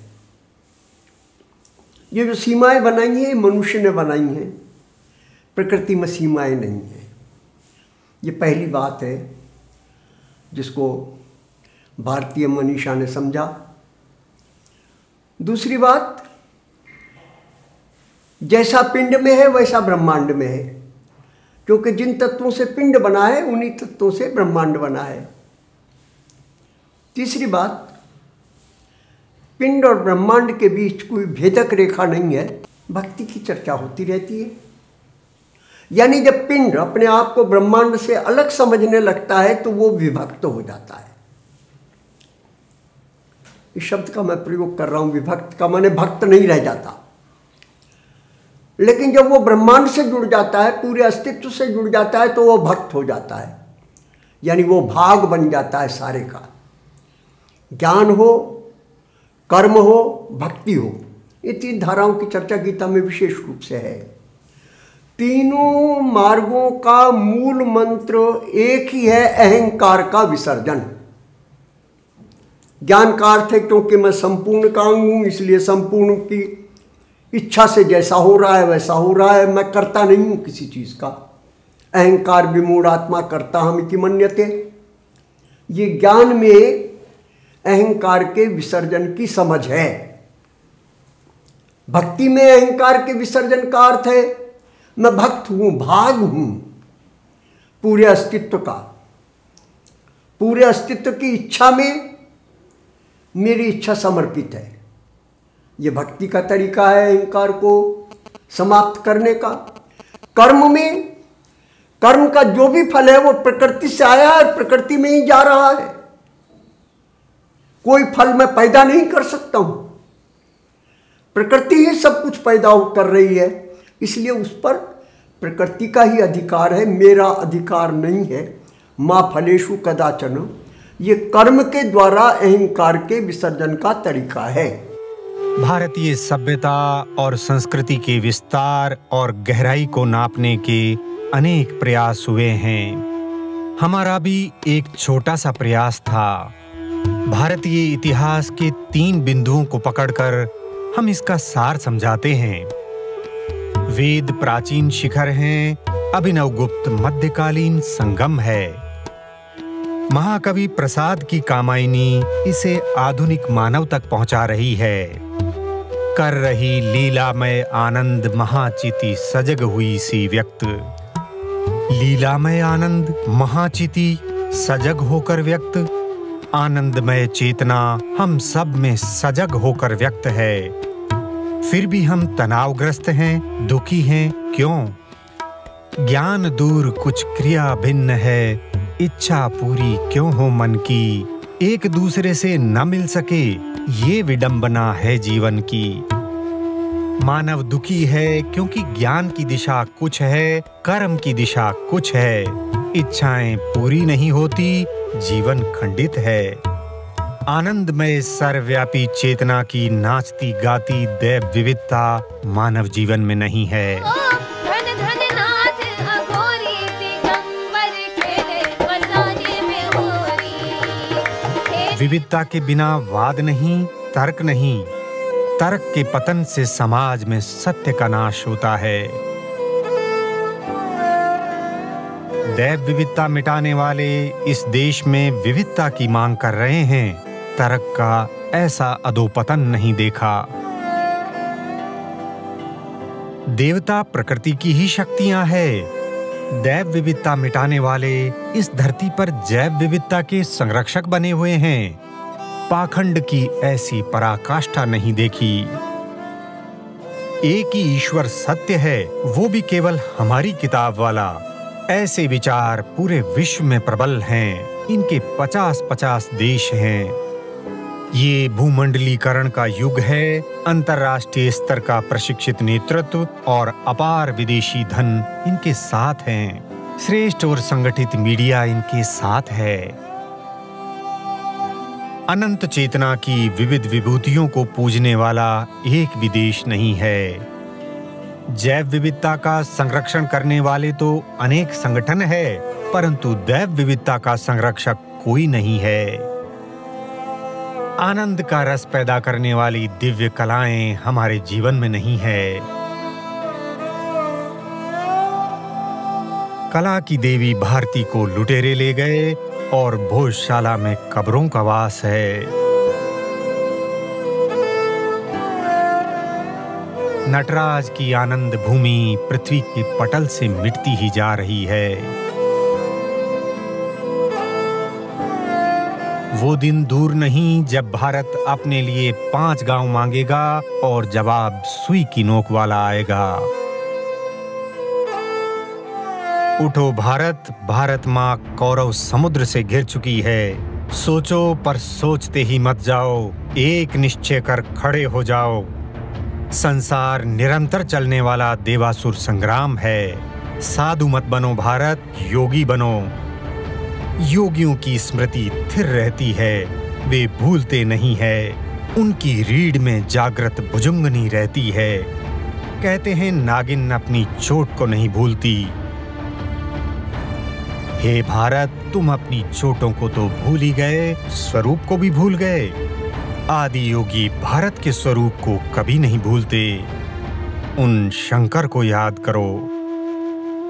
ये जो सीमाएं बनाई हैं मनुष्य ने बनाई हैं, प्रकृति में सीमाएं नहीं हैं। ये पहली बात है जिसको भारतीय मनीषा ने समझा। दूसरी बात, जैसा पिंड में है वैसा ब्रह्मांड में है, क्योंकि जिन तत्वों से पिंड बना है उन्हीं तत्वों से ब्रह्मांड बना है। तीसरी बात, पिंड और ब्रह्मांड के बीच कोई भेदक रेखा नहीं है, भक्ति की चर्चा होती रहती है। यानी जब पिंड अपने आप को ब्रह्मांड से अलग समझने लगता है तो वो विभक्त हो जाता है। इस शब्द का मैं प्रयोग कर रहा हूं, विभक्त का माने भक्त नहीं रह जाता। लेकिन जब वो ब्रह्मांड से जुड़ जाता है, पूरे अस्तित्व से जुड़ जाता है, तो वो भक्त हो जाता है, यानी वो भाग बन जाता है सारे का। ज्ञान हो, कर्म हो, भक्ति हो, ये 3 धाराओं की चर्चा गीता में विशेष रूप से है। तीनों मार्गों का मूल मंत्र एक ही है, अहंकार का विसर्जन। ज्ञान का अर्थ है क्योंकि मैं संपूर्ण का अंग हूं, इसलिए संपूर्ण की इच्छा से जैसा हो रहा है वैसा हो रहा है, मैं करता नहीं हूं किसी चीज का। अहंकार विमूढ़ आत्मा करता हम इति मन्यते। ये ज्ञान में अहंकार के विसर्जन की समझ है। भक्ति में अहंकार के विसर्जन का अर्थ है मैं भक्त हूं, भाग हूं पूरे अस्तित्व का। पूरे अस्तित्व की इच्छा में मेरी इच्छा समर्पित है। ये भक्ति का तरीका है अहंकार को समाप्त करने का। कर्म में, कर्म का जो भी फल है वो प्रकृति से आया है और प्रकृति में ही जा रहा है। कोई फल मैं पैदा नहीं कर सकता हूं, प्रकृति ही सब कुछ पैदा कर रही है, इसलिए उस पर प्रकृति का ही अधिकार है, मेरा अधिकार नहीं है। माँ फलेषु कदाचन, ये कर्म के द्वारा अहंकार के विसर्जन का तरीका है। भारतीय सभ्यता और संस्कृति के विस्तार और गहराई को नापने के अनेक प्रयास हुए हैं। हमारा भी एक छोटा सा प्रयास था। भारतीय इतिहास के 3 बिंदुओं को पकड़कर हम इसका सार समझाते हैं। वेद प्राचीन शिखर हैं, अभिनवगुप्त मध्यकालीन संगम है। महाकवि प्रसाद की कामायनी इसे आधुनिक मानव तक पहुंचा रही है। कर रही लीलामय आनंद महाचिति सजग हुई सी व्यक्त। लीलामय आनंद महाचिति सजग होकर व्यक्त, आनंदमय चेतना हम सब में सजग होकर व्यक्त है। फिर भी हम तनावग्रस्त हैं, दुखी हैं, क्यों? ज्ञान दूर कुछ क्रिया भिन्न है, इच्छा पूरी क्यों हो मन की। एक दूसरे से न मिल सके, ये विडंबना है जीवन की। मानव दुखी है क्योंकि ज्ञान की दिशा कुछ है, कर्म की दिशा कुछ है। इच्छाएं पूरी नहीं होती, जीवन खंडित है। आनंदमय सर्वव्यापी चेतना की नाचती गाती दैव विविधता मानव जीवन में नहीं है। विविधता के बिना वाद नहीं, तर्क नहीं। तर्क के पतन से समाज में सत्य का नाश होता है। दैव विविधता मिटाने वाले इस देश में विविधता की मांग कर रहे हैं, तर्क का ऐसा अधोपतन नहीं देखा। देवता प्रकृति की ही शक्तियां हैं। दैव विविधता मिटाने वाले इस धरती पर जैव विविधता के संरक्षक बने हुए हैं। पाखंड की ऐसी पराकाष्ठा नहीं देखी। एक ही ईश्वर सत्य है, वो भी केवल हमारी किताब वाला। ऐसे विचार पूरे विश्व में प्रबल हैं। इनके 50-50 देश हैं। ये भूमंडलीकरण का युग है। अंतर्राष्ट्रीय स्तर का प्रशिक्षित नेतृत्व और अपार विदेशी धन इनके साथ हैं। श्रेष्ठ और संगठित मीडिया इनके साथ है। अनंत चेतना की विविध विभूतियों को पूजने वाला एक भी देश नहीं है। जैव विविधता का संरक्षण करने वाले तो अनेक संगठन है, परंतु दैव विविधता का संरक्षक कोई नहीं है। आनंद का रस पैदा करने वाली दिव्य कलाएं हमारे जीवन में नहीं है। कला की देवी भारती को लुटेरे ले गए और भोजशाला में कब्रों का वास है। नटराज की आनंद भूमि पृथ्वी के पटल से मिटती ही जा रही है। वो दिन दूर नहीं जब भारत अपने लिए 5 गांव मांगेगा और जवाब सुई की नोक वाला आएगा। उठो भारत, भारत माँ कौरव समुद्र से घिर चुकी है। सोचो पर सोचते ही मत जाओ, एक निश्चय कर खड़े हो जाओ। संसार निरंतर चलने वाला देवासुर संग्राम है। साधु मत बनो भारत, योगी बनो। योगियों की स्मृति स्थिर रहती है, वे भूलते नहीं है। उनकी रीढ़ में जागृत भुजंगनी रहती है। कहते हैं नागिन अपनी चोट को नहीं भूलती। हे भारत, तुम अपनी चोटों को तो भूल ही गए, स्वरूप को भी भूल गए। आदि योगी भारत के स्वरूप को कभी नहीं भूलते। उन शंकर को याद करो।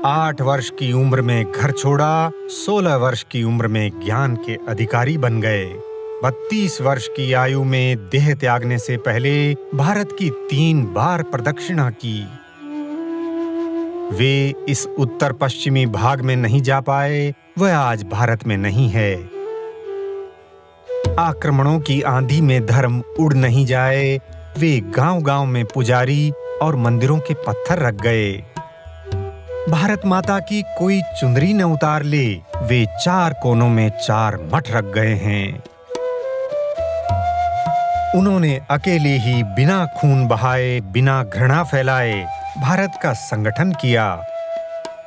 8 वर्ष की उम्र में घर छोड़ा, 16 वर्ष की उम्र में ज्ञान के अधिकारी बन गए। 32 वर्ष की आयु में देह त्यागने से पहले भारत की 3 बार प्रदक्षिणा की। वे इस उत्तर पश्चिमी भाग में नहीं जा पाए, वह आज भारत में नहीं है। आक्रमणों की आंधी में धर्म उड़ नहीं जाए, वे गांव-गांव में पुजारी और मंदिरों के पत्थर रख गए। भारत माता की कोई चुंदरी न उतार ले, वे 4 कोनों में 4 मठ रख गए हैं। उन्होंने अकेले ही बिना खून बहाए, बिना घृणा फैलाए भारत का संगठन किया।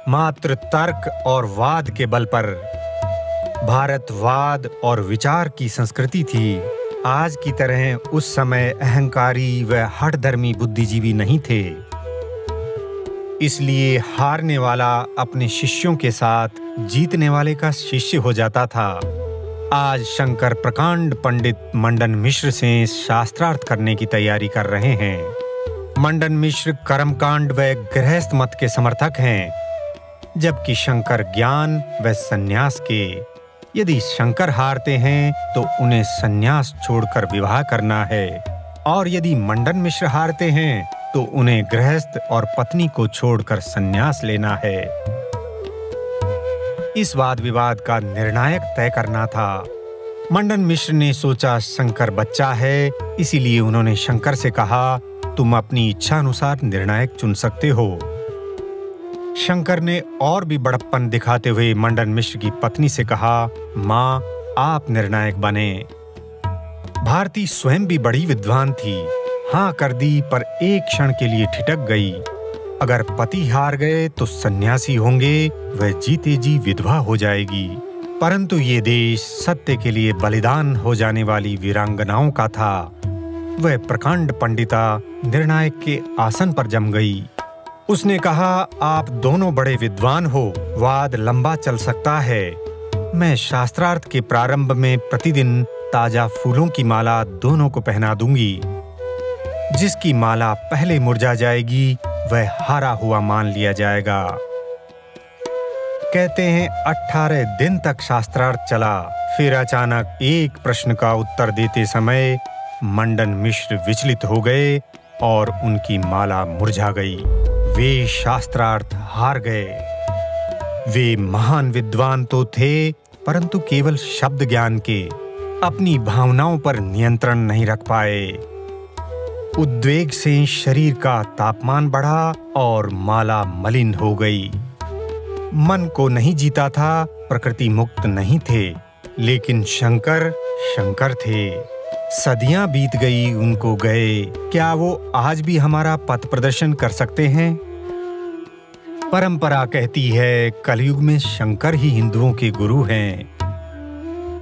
मात्र तर्क और वाद के बल पर। भारत वाद और विचार की संस्कृति थी। आज की तरह उस समय अहंकारी व हठधर्मी बुद्धिजीवी नहीं थे। इसलिए हारने वाला अपने शिष्यों के साथ जीतने वाले का शिष्य हो जाता था। आज शंकर प्रकांड पंडित मंडन मिश्र से शास्त्रार्थ करने की तैयारी कर रहे हैं। मंडन मिश्र कर्मकांड व गृहस्थ मत के समर्थक हैं, जबकि शंकर ज्ञान व सन्यास के। यदि शंकर हारते हैं तो उन्हें सन्यास छोड़कर विवाह करना है, और यदि मंडन मिश्र हारते हैं तो उन्हें गृहस्थ और पत्नी को छोड़कर सन्यास लेना है। इस वाद विवाद का निर्णायक तय करना था। मंडन मिश्र ने सोचा शंकर बच्चा है, इसीलिए उन्होंने शंकर से कहा, तुम अपनी इच्छा अनुसार निर्णायक चुन सकते हो। शंकर ने और भी बड़प्पन दिखाते हुए मंडन मिश्र की पत्नी से कहा, माँ, आप निर्णायक बने। भारती स्वयं भी बड़ी विद्वान थी। हाँ कर दी, पर एक क्षण के लिए ठिठक गई। अगर पति हार गए तो सन्यासी होंगे, वह जीते जी विधवा हो जाएगी। परंतु ये देश सत्य के लिए बलिदान हो जाने वाली वीरांगनाओं का था। वह प्रकांड पंडिता निर्णायक के आसन पर जम गई। उसने कहा, आप दोनों बड़े विद्वान हो, वाद लंबा चल सकता है। मैं शास्त्रार्थ के प्रारंभ में प्रतिदिन ताजा फूलों की माला दोनों को पहना दूंगी। जिसकी माला पहले मुरझा जाएगी, वह हारा हुआ मान लिया जाएगा। कहते हैं 18 दिन तक शास्त्रार्थ चला। फिर अचानक एक प्रश्न का उत्तर देते समय मंडन मिश्र विचलित हो गए और उनकी माला मुरझा गई। वे शास्त्रार्थ हार गए। वे महान विद्वान तो थे, परंतु केवल शब्द ज्ञान के, अपनी भावनाओं पर नियंत्रण नहीं रख पाए। उद्वेग से शरीर का तापमान बढ़ा और माला मलिन हो गई। मन को नहीं जीता था, प्रकृति मुक्त नहीं थे, लेकिन शंकर शंकर थे। सदियां बीत गई, उनको गए। क्या वो आज भी हमारा पथ प्रदर्शन कर सकते हैं? परंपरा कहती है कलयुग में शंकर ही हिंदुओं के गुरु हैं।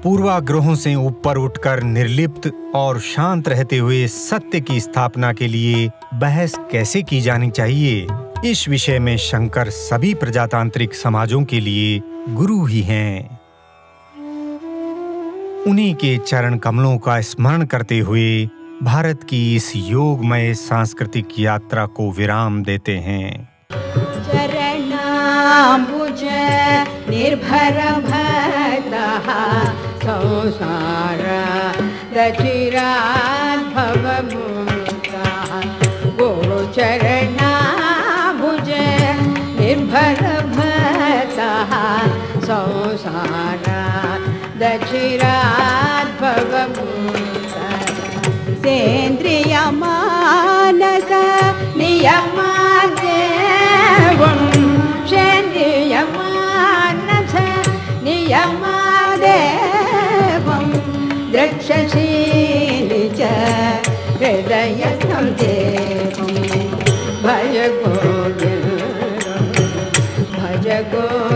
पूर्वाग्रहों से ऊपर उठकर निर्लिप्त और शांत रहते हुए सत्य की स्थापना के लिए बहस कैसे की जानी चाहिए, इस विषय में शंकर सभी प्रजातांत्रिक समाजों के लिए गुरु ही हैं। उन्हीं के चरण कमलों का स्मरण करते हुए भारत की इस योगमय सांस्कृतिक यात्रा को विराम देते हैं। चरणाम्बुज निर्भर भक्तः संसार दचिरात् भवमुक्तः। गुरु चरणाम्बुज निर्भर भक्तः संसार दचिरात् भवमुक्तः। सेन्द्रिय मानस नियमादेवं सेन्द्रियमानस नियमादेवं द्रक्षशीलि च हृदयस्थं देवं भज गोविन्दं भज गोविन्दं।